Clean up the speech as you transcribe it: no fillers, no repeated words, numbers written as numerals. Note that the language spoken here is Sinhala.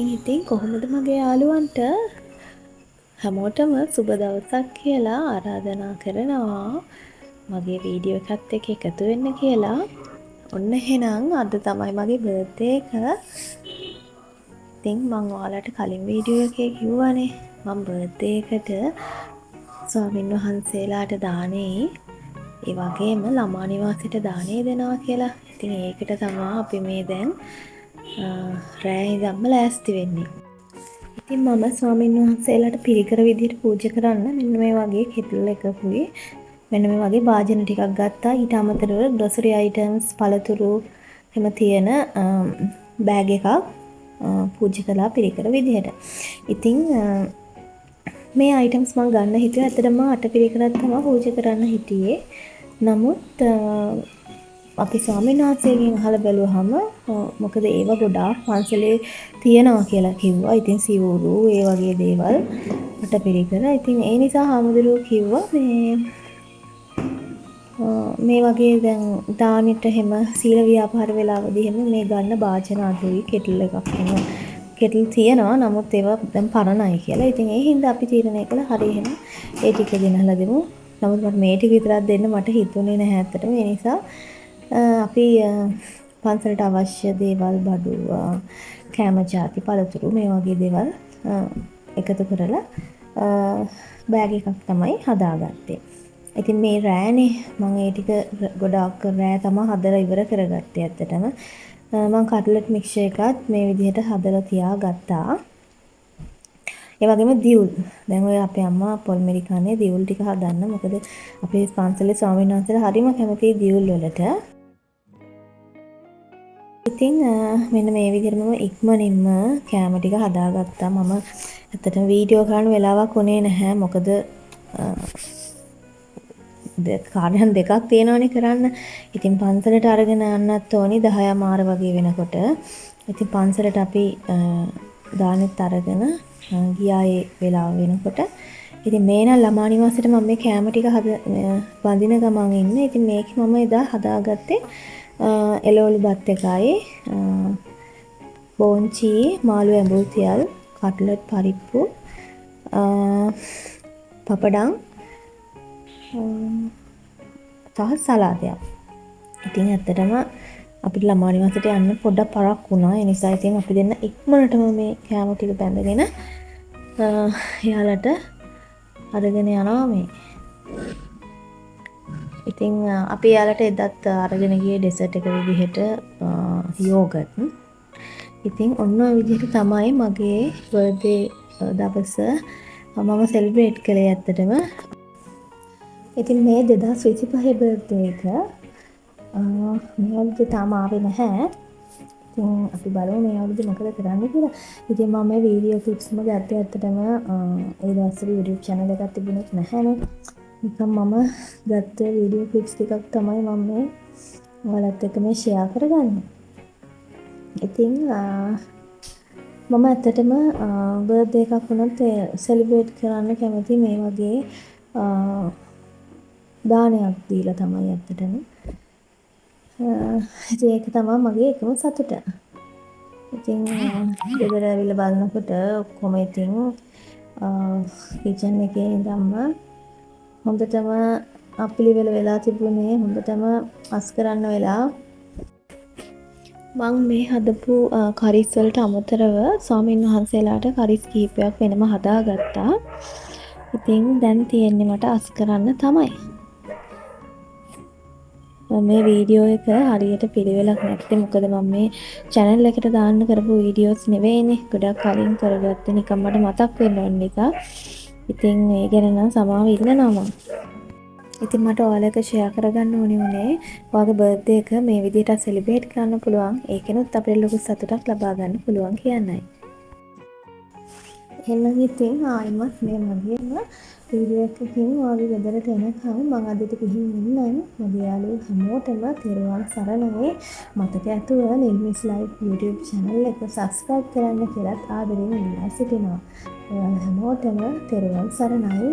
ඉතින් කොහොමද මගේ යාළුවන්ට හැමෝටම සුබ දවසක් කියලා ආරාධනා කරනවා මගේ වීඩියෝ එකත් එක්ක එකතු වෙන්න කියලා. ඔන්න එහෙනම් අද තමයි මගේ බර්ත්ඩේ එක. ඉතින් මම ඔයාලට කලින් වීඩියෝ එකේ කිව්වනේ මම බර්ත්ඩේ එකට ස්වාමීන් වහන්සේලාට දානේ ඒ වගේම ළමා නිවාසයට දානේ දෙනවා කියලා. ඉතින් ඒකට තමයි අපි මේ දැන් රෑ ඉඳන්ම ලෑස්ති වෙන්නේ. ඉතින් මම ස්වාමීන් වහන්සේලාට පිරිකර විදිහට පූජා කරන්න මෙන්න මේ වගේ කෙටල් එකකුයි මෙන්න මේ වගේ භාජන ටිකක් ගත්තා. ඊට අමතරව ග්‍රොසරි අයිටම්ස් පළතුරු එහෙම තියෙන බෑග් එකක් පූජා කළා පිරිකර විදිහට. ඉතින් මේ අයිටම්ස් මම ගන්න හිතුවා. ඇත්තටම අට පිරිකරක් තමයි පූජා කරන්න හිටියේ. නමුත් අපි ස්වාමීන් වහන්සේගෙන් අහලා බැලුවහම මොකද ඒව ගොඩාක් පන්සලේ තියෙනවා කියලා කිව්වා. ඉතින් සිවුරු ඒ වගේ දේවල් අට පිරිකර. ඉතින් ඒ නිසා හාමුදුරුවෝ කිව්වා මේ වගේ දැන් දානෙට හැම සීල ව්‍යාපාර වෙලාවදී හැම මේ ගන්න භාජන අඩුයි කෙටල් එකක් එහෙම කෙටල් තියෙනවා. නමුත් ඒවා දැන් පරණයි කියලා. ඉතින් ඒ හින්දා අපි තීරණය කළා හරි එහෙනම් ඒ ටික ගෙනහලා දෙමු. නමුත් මට මේ ටික විතරක් දෙන්න මට හිතුනේ නැහැ ඇත්තටම. ඒ නිසා අපි පන්සලට අවශ්‍ය දේවල් බඩු කෑම ಜಾති පළතුරු මේ වගේ දේවල් එකතු කරලා බෑග් එකක් තමයි හදාගත්තේ. ඉතින් මේ රෑනේ මම ඒ ටික ගොඩාක් රෑ තමයි හදලා ඉවර කරගත්තේ ඇත්තටම. මම කට්ලට් මික්ස්චර් එකත් මේ විදිහට හදලා තියාගත්තා. ඒ වගේම දියුල්. දැන් ඔය අපේ අම්මා පොල් මිරි කන්නේ දියුල් ටික හදන්න. මොකද අපේ පන්සලේ ස්වාමීන් වහන්සේලා හරිම කැමතියි දියුල් වලට. ඉතින් මෙන්න මේ විදිහට මම ඉක්මනින්ම කෑම ටික හදාගත්තා. මම ඇත්තටම වීඩියෝ කරන්න වෙලාවක් උනේ නැහැ. මොකද කාර්යයන් දෙකක් තියෙනවනේ කරන්න. ඉතින් පන්සලට අරගෙන යන්නත් ඕනි 10 මාර වගේ වෙනකොට. ඉතින් පන්සලට අපි දානෙත් අරගෙන ගියා ඒ වෙලාව වෙනකොට. ඉතින් මේ නම් ළමා නිවාසෙට මම මේ කෑම ටික වඳින ගමන් ඉන්නේ. ඉතින් මේක මම එදා හදාගත්තේ එළවලු බත් එකයි බෝංචි මාළු ඇඹුල් තියල් කට්ලට් පරිප්පු පපඩම් සහ සලාදයක්. ඉතින් ඇත්තටම අපිට ළමා නිවාසයට යන්න පොඩ්ඩක් පරක් වුණා. ඒ නිසා ඉතින් අපි දෙන්න ඉක්මනටම මේ කෑම ටික බැඳගෙන එයාලට අරගෙන යනවා මේ. ඉතින් අපි එයාලට එදත් අරගෙන ගියේ ඩෙසර්ට් එක විදිහට යෝගට්. ඉතින් ඔන්න ඔය විදිහට තමයි මගේ බර්ත්ඩේ දවස මම සෙලිබ්‍රේට් කළේ ඇත්තටම. ඉතින් මේ 2025 බර්ත්ඩේ එක මේ අවුරුද්දේ තාම ආවේ නැහැ. ඉතින් අපි බලමු මේ අවුරුද්දේ මොකද කරන්න කියලා. ඉතින් මම මේ වීඩියෝ ක්ලිප්ස්ම ගත්තේ ඇත්තටම ඒ දවස්වල YouTube channel එකක් තිබුණේ නැහැනේ. නිකන් මම ගත්ත වීඩියෝ ක්ලිප්ස් ටිකක් තමයි මම මේ ඔයාලත් එක්ක මේ ෂෙයා කරගන්නේ. ඉතින් මම ඇත්තටම බර්ත්ඩේ එකක් වුණත් සෙලිබ්‍රේට් කරන්න කැමති මේ වගේ දානයක් දීලා තමයි ඇත්තටම. ඉතින් ඒක තමයි මගේ එකම සතුට. ඉතින් ගෙදර ඇවිල්ලා බලනකොට ඔක්කොම ඉතින් කිචන් එකේ ඉඳන්ම හොඳටම අපිලිවෙල වෙලා තිබුණේ. හොඳටම අස් කරන්න වෙලා. මම මේ හදපු කරිස් වලට අමතරව ස්වාමීන් වහන්සේලාට කරිස් කිහිපයක් වෙනම හදාගත්තා. ඉතින් දැන් තියෙන්නේ මට අස් කරන්න තමයි. මේ වීඩියෝ එක හරියට පිළිවෙලක් නැත්තේ. මොකද මම මේ channel එකට දාන්න කරපු වීඩියෝස් නෙවෙයිනේ. ගොඩක් කලින් කරගත්තේ නිකන් මට මතක් වෙන්න ඕන නිසා. ඉතින් ඒ ගැන නම් සමාව ඉල්ලනවා මම. ඉතින් මට ඔයාලට ෂෙයා කරගන්න ඕනේ උනේ ඔයාගේ බර්ත්ඩේ එක මේ විදිහට සෙලිබ්‍රේට් කරන්න පුළුවන්. ඒකෙනුත් අපිට ලොකු සතුටක් ලබා ගන්න පුළුවන් කියන්නයි. එහෙනම් ඉතින් ආයිමත් මේ මගේම වීඩියෝ එකකින් ඔයාගේ ගෙදරට එනකම් මම අදට ගිහින් ඉන්නම්. මගේ යාළුවෝ හැමෝටම තෙරුවන් සරණයි. මතක ඇතුව නිල්මිස් ලයිව් YouTube channel එක subscribe කරන්න කියලාත් ආදරෙන් ඉල්ලා සිටිනවා. ඔයාලා හැමෝටම තෙරුවන් සරණයි.